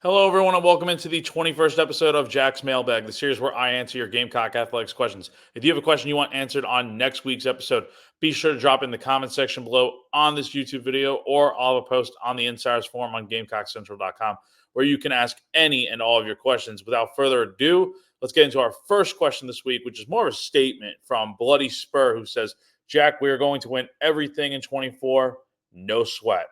Hello, everyone, and welcome into the 21st episode of Jack's Mailbag, the series where I answer your Gamecock athletics questions. If you have a question you want answered on next week's episode, be sure to drop in the comment section below on this YouTube video, or I'll have a post on the Insiders Forum on GamecockCentral.com where you can ask any and all of your questions. Without further ado, let's get into our first question this week, which is more of a statement from Bloody Spur, who says, Jack, we are going to win everything in 24, no sweat.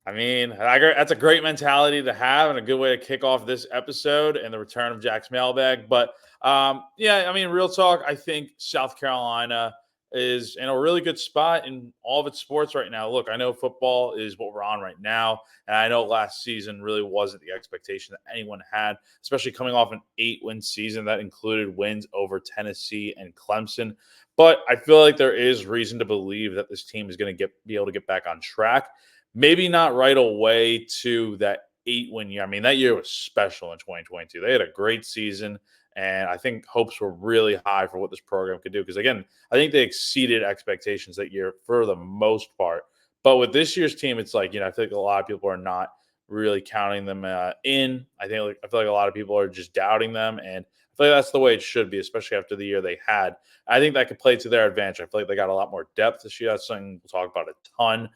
I mean, that's a great mentality to have and a good way to kick off this episode and the return of Jack's mailbag. But yeah, I mean, real talk, I think South Carolina is in a really good spot in all of its sports right now. Look, I know football is what we're on right now. And I know last season really wasn't the expectation that anyone had, especially coming off an 8-win season that included wins over Tennessee and Clemson. But I feel like there is reason to believe that this team is going to be able to get back on track. Maybe not right away to that 8-win year. I mean, that year was special in 2022. They had a great season, and I think hopes were really high for what this program could do. Because, again, I think they exceeded expectations that year for the most part. But with this year's team, it's like, I think a lot of people are not really counting them in. I feel like a lot of people are just doubting them, and I feel like that's the way it should be, especially after the year they had. I think that could play to their advantage. I feel like they got a lot more depth this year. That's something we'll talk about a ton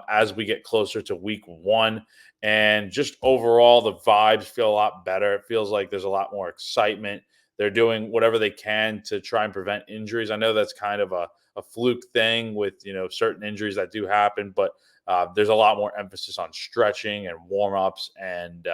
as we get closer to week one. And just overall, the vibes feel a lot better. It feels like there's a lot more excitement. They're doing whatever they can to try and prevent injuries. I know that's kind of a fluke thing with, certain injuries that do happen, but there's a lot more emphasis on stretching and warm-ups and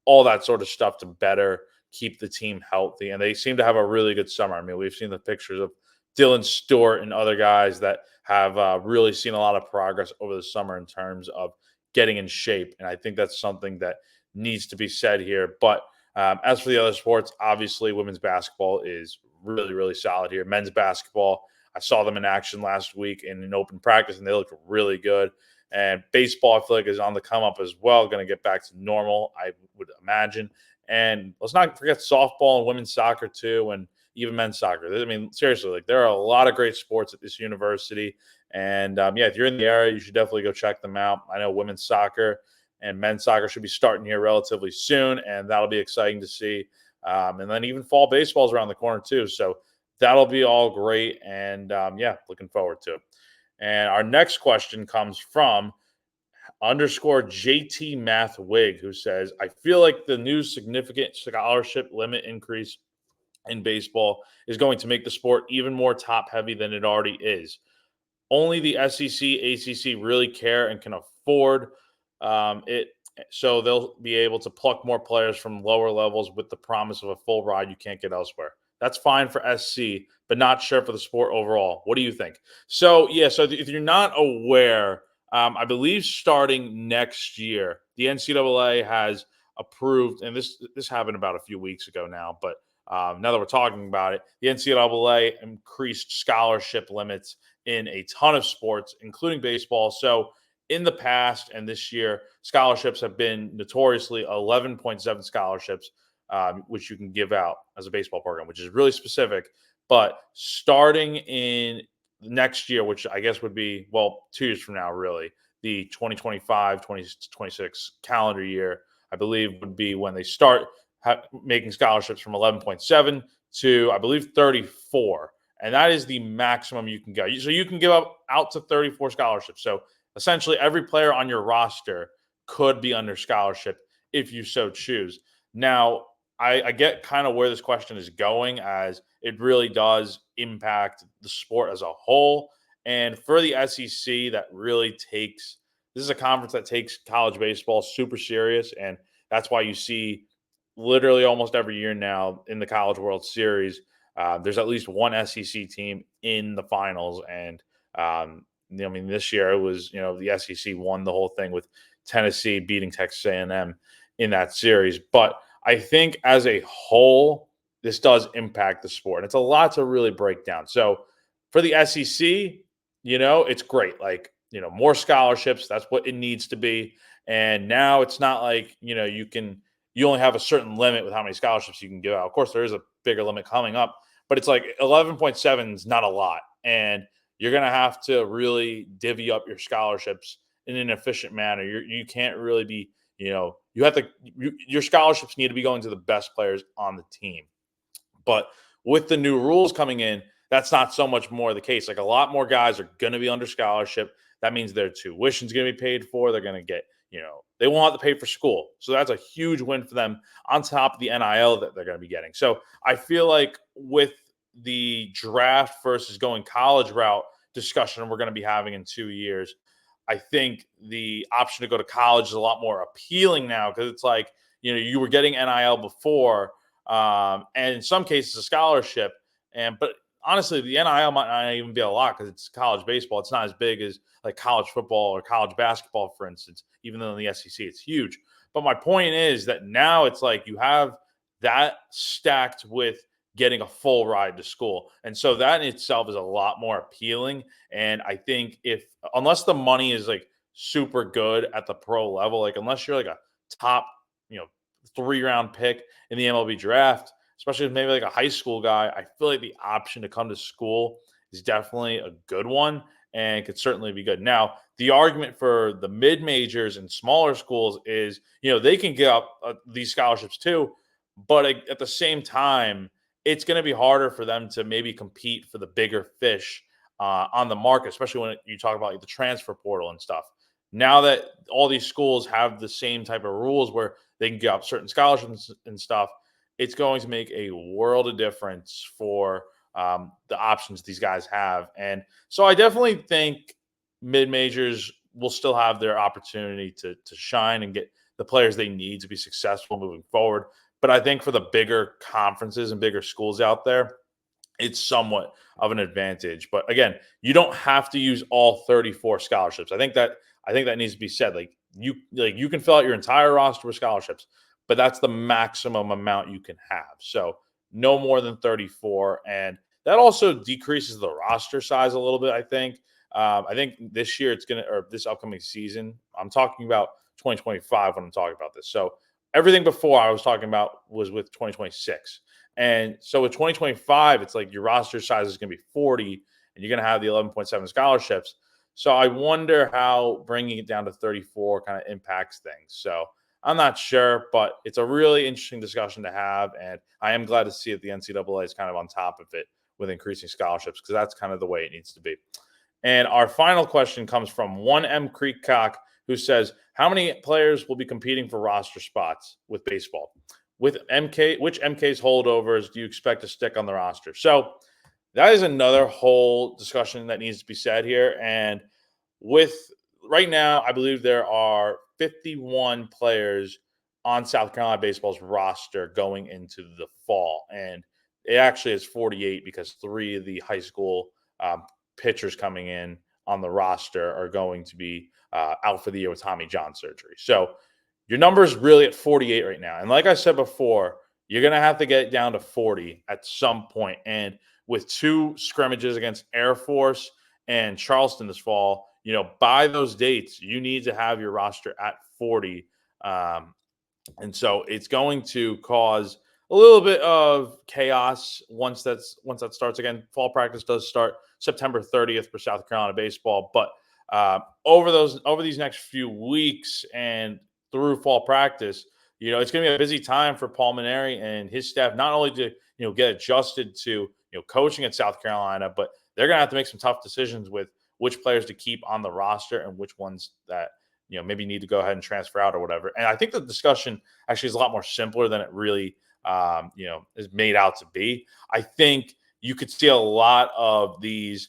all that sort of stuff to better keep the team healthy. And they seem to have a really good summer. I mean, we've seen the pictures of Dylan Stewart and other guys that have really seen a lot of progress over the summer in terms of getting in shape. And I think that's something that needs to be said here. But as for the other sports, obviously women's basketball is really, really solid here. Men's basketball, I saw them in action last week in an open practice, and they looked really good. And baseball, I feel like, is on the come up as well, going to get back to normal, I would imagine. And let's not forget softball and women's soccer, too. And even men's soccer. I mean, seriously, like there are a lot of great sports at this university. And yeah, if you're in the area, you should definitely go check them out. I know women's soccer and men's soccer should be starting here relatively soon, and that'll be exciting to see. And then even fall baseball is around the corner too. So that'll be all great. And yeah, looking forward to it. And our next question comes from underscore JT Math Wig, who says, I feel like the new significant scholarship limit increase in baseball is going to make the sport even more top heavy than it already is. Only the SEC, ACC really care and can afford it. So they'll be able to pluck more players from lower levels with the promise of a full ride you can't get elsewhere. That's fine for SC, but not sure for the sport overall. What do you think? So, yeah, so if you're not aware, I believe starting next year, the NCAA has approved, and this happened about a few weeks ago now, but now that we're talking about it, the NCAA increased scholarship limits in a ton of sports, including baseball. So in the past and this year, scholarships have been notoriously 11.7 scholarships, which you can give out as a baseball program, which is really specific. But starting in next year, which I guess would be, well, 2 years from now, really, the 2025, 2026 calendar year, I believe would be when they start making scholarships from 11.7 to, I believe, 34. And that is the maximum you can go. So you can give out to 34 scholarships. So essentially every player on your roster could be under scholarship if you so choose. Now, I get kind of where this question is going, as it really does impact the sport as a whole. And for the SEC, that really takes – this is a conference that takes college baseball super serious. And that's why you see literally almost every year now in the College World Series, there's at least one SEC team in the finals. And, I mean, this year it was, the SEC won the whole thing with Tennessee beating Texas A&M in that series. But I think as a whole, this does impact the sport. And it's a lot to really break down. So for the SEC, it's great. Like, more scholarships, that's what it needs to be. And now it's not like, you only have a certain limit with how many scholarships you can give out. Of course, there is a bigger limit coming up, but it's like 11.7 is not a lot. And you're going to have to really divvy up your scholarships in an efficient manner. You can't really be, you have to, your scholarships need to be going to the best players on the team. But with the new rules coming in, that's not so much more the case. Like a lot more guys are going to be under scholarship. That means their tuition's going to be paid for. They're going to get, they won't have to pay for school. So that's a huge win for them on top of the NIL that they're going to be getting. So I feel like with the draft versus going college route discussion we're going to be having in 2 years, I think the option to go to college is a lot more appealing now because it's like, you were getting NIL before, and in some cases a scholarship. But honestly, the NIL might not even be a lot because it's college baseball. It's not as big as like college football or college basketball, for instance. Even though in the SEC it's huge. But my point is that now it's like you have that stacked with getting a full ride to school, and so that in itself is a lot more appealing. And I think if unless the money is like super good at the pro level, like unless you're like a top, you know, 3 round pick in the MLB draft, especially if maybe like a high school guy, I feel like the option to come to school is definitely a good one and could certainly be good. Now, the argument for the mid majors and smaller schools is, they can get up these scholarships too, but at the same time, it's going to be harder for them to maybe compete for the bigger fish on the market, especially when you talk about like, the transfer portal and stuff. Now that all these schools have the same type of rules where they can get up certain scholarships and stuff, it's going to make a world of difference for the options these guys have. And so I definitely think mid majors will still have their opportunity to shine and get the players they need to be successful moving forward. But I think for the bigger conferences and bigger schools out there, it's somewhat of an advantage. But again, you don't have to use all 34 scholarships. I think that needs to be said. Like you can fill out your entire roster with scholarships, but that's the maximum amount you can have. So no more than 34. And that also decreases the roster size a little bit, I think. I think this year or this upcoming season, I'm talking about 2025 when I'm talking about this. So everything before I was talking about was with 2026. And so with 2025, it's like your roster size is going to be 40 and you're going to have the 11.7 scholarships. So I wonder how bringing it down to 34 kind of impacts things. So I'm not sure, but it's a really interesting discussion to have. And I am glad to see that the NCAA is kind of on top of it with increasing scholarships because that's kind of the way it needs to be. And our final question comes from 1M Creek Cock, who says, how many players will be competing for roster spots with baseball? With which MK's holdovers do you expect to stick on the roster? So that is another whole discussion that needs to be said here. And with right now, I believe there are 51 players on South Carolina baseball's roster going into the fall. And it actually is 48 because 3 of the high school pitchers coming in on the roster are going to be out for the year with Tommy John surgery. So your number is really at 48 right now. And like I said before, you're going to have to get down to 40 at some point. And with 2 scrimmages against Air Force and Charleston this fall, by those dates, you need to have your roster at 40. And so it's going to cause a little bit of chaos once that starts again. Fall practice does start September 30th for South Carolina baseball, but over these next few weeks and through fall practice, it's going to be a busy time for Paul Mainieri and his staff, not only to get adjusted to coaching at South Carolina, but they're going to have to make some tough decisions with which players to keep on the roster and which ones that maybe need to go ahead and transfer out or whatever. And I think the discussion actually is a lot more simpler than it really is made out to be. I think you could see a lot of these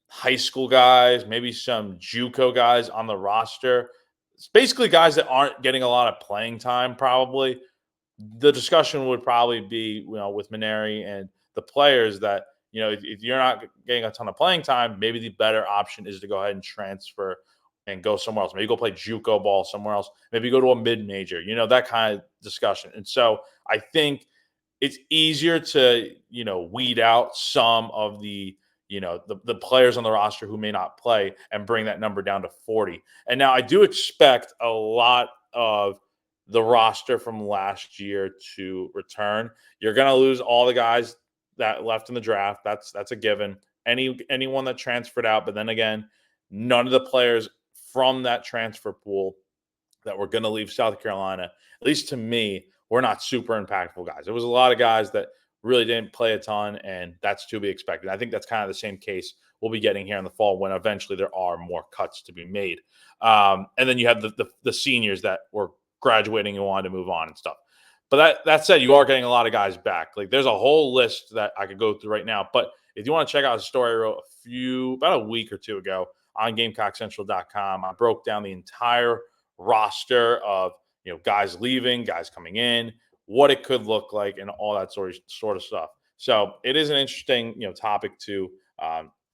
high school guys, maybe some JUCO guys on the roster. It's basically guys that aren't getting a lot of playing time. Probably the discussion would probably be with Mainieri and the players that if you're not getting a ton of playing time, maybe the better option is to go ahead and transfer and go somewhere else. Maybe go play JUCO ball somewhere else. Maybe go to a mid-major. That kind of discussion. And so I think it's easier to weed out some of the the players on the roster who may not play and bring that number down to 40. And now I do expect a lot of the roster from last year to return. You're going to lose all the guys that left in the draft. That's a given. Anyone that transferred out, but then again, none of the players from that transfer pool that were going to leave South Carolina, at least to me, were not super impactful guys. There was a lot of guys that really didn't play a ton, and that's to be expected. I think that's kind of the same case we'll be getting here in the fall when eventually there are more cuts to be made. And then you have the seniors that were graduating and wanted to move on and stuff. But that said, you are getting a lot of guys back. Like there's a whole list that I could go through right now. But if you want to check out a story I wrote about a week or two ago on GamecockCentral.com, I broke down the entire roster of guys leaving, guys coming in, what it could look like, and all that sort of stuff. So it is an interesting topic to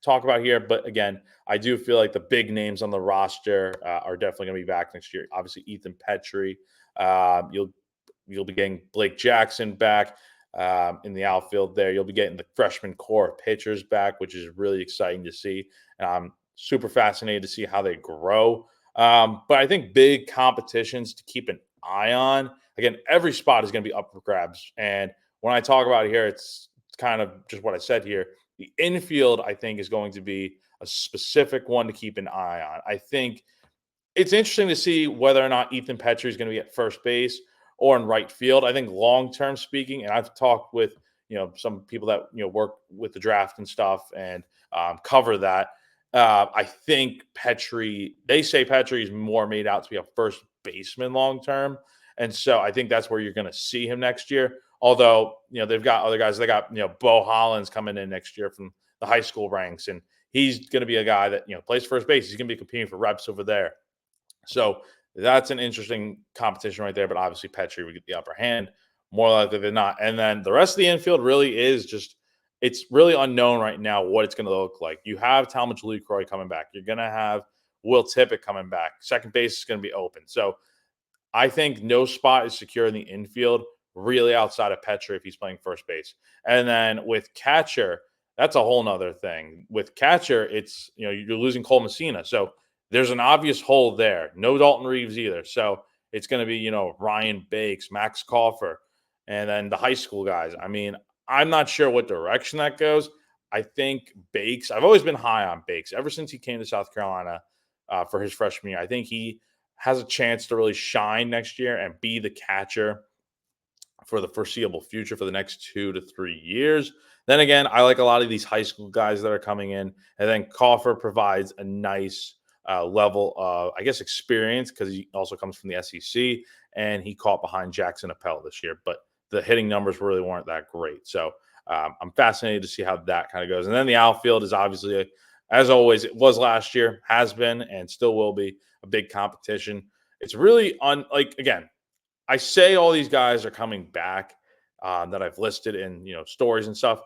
talk about here. But again, I do feel like the big names on the roster are definitely going to be back next year. Obviously, Ethan Petrie. You'll be getting Blake Jackson back in the outfield there. You'll be getting the freshman core of pitchers back, which is really exciting to see. And I'm super fascinated to see how they grow. But I think big competitions to keep an eye on. Again, every spot is going to be up for grabs. And when I talk about it here, it's kind of just what I said here. The infield, I think, is going to be a specific one to keep an eye on. I think it's interesting to see whether or not Ethan Petrie is going to be at first base or in right field. I think long term speaking, and I've talked with some people that work with the draft and stuff and cover that. I think Petrie. They say Petrie is more made out to be a first baseman long term, and so I think that's where you're going to see him next year. Although they've got other guys. They got Bo Hollins coming in next year from the high school ranks, and he's going to be a guy that plays first base. He's going to be competing for reps over there. So that's an interesting competition right there. But obviously, Petrie would get the upper hand more likely than not. And then the rest of the infield really is just it's really unknown right now what it's going to look like. You have Talmadge LeCroy coming back. You're going to have Will Tippett coming back. Second base is going to be open. So I think no spot is secure in the infield, really outside of Petrie if he's playing first base. And then with catcher, that's a whole nother thing. With catcher, it's you're losing Cole Messina. So there's an obvious hole there. No Dalton Reeves either. So it's going to be, Ryan Bakes, Max Coffer, and then the high school guys. I mean, I'm not sure what direction that goes. I think Bakes, I've always been high on Bakes ever since he came to South Carolina for his freshman year. I think he has a chance to really shine next year and be the catcher for the foreseeable future for the next 2 to 3 years. Then again, I like a lot of these high school guys that are coming in. And then Coffer provides a nice level of, I guess, experience because he also comes from the SEC and he caught behind Jackson Appel this year. But the hitting numbers really weren't that great. So I'm fascinated to see how that kind of goes. And then the outfield is obviously, as always, it was last year, has been, and still will be a big competition. It's really again, I say all these guys are coming back that I've listed in stories and stuff,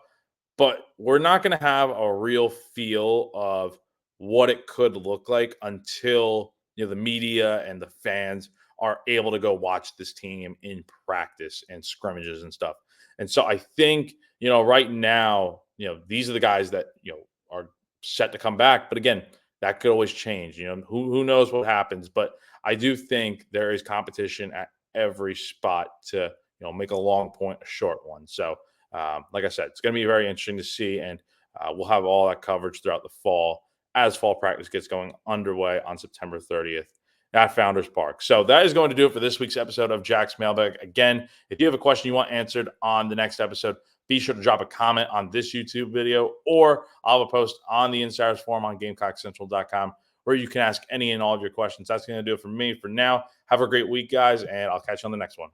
but we're not going to have a real feel of what it could look like until the media and the fans are able to go watch this team in practice and scrimmages and stuff. And so I think right now these are the guys that are set to come back. But again, that could always change. Who knows what happens? But I do think there is competition at every spot to make a long point a short one. So like I said, it's going to be very interesting to see, and we'll have all that coverage throughout the fall as fall practice gets going underway on September 30th at Founders Park. So that is going to do it for this week's episode of Jack's Mailbag. Again, if you have a question you want answered on the next episode, be sure to drop a comment on this YouTube video, or I'll have a post on the Insiders Forum on GamecockCentral.com where you can ask any and all of your questions. That's going to do it for me for now. Have a great week, guys, and I'll catch you on the next one.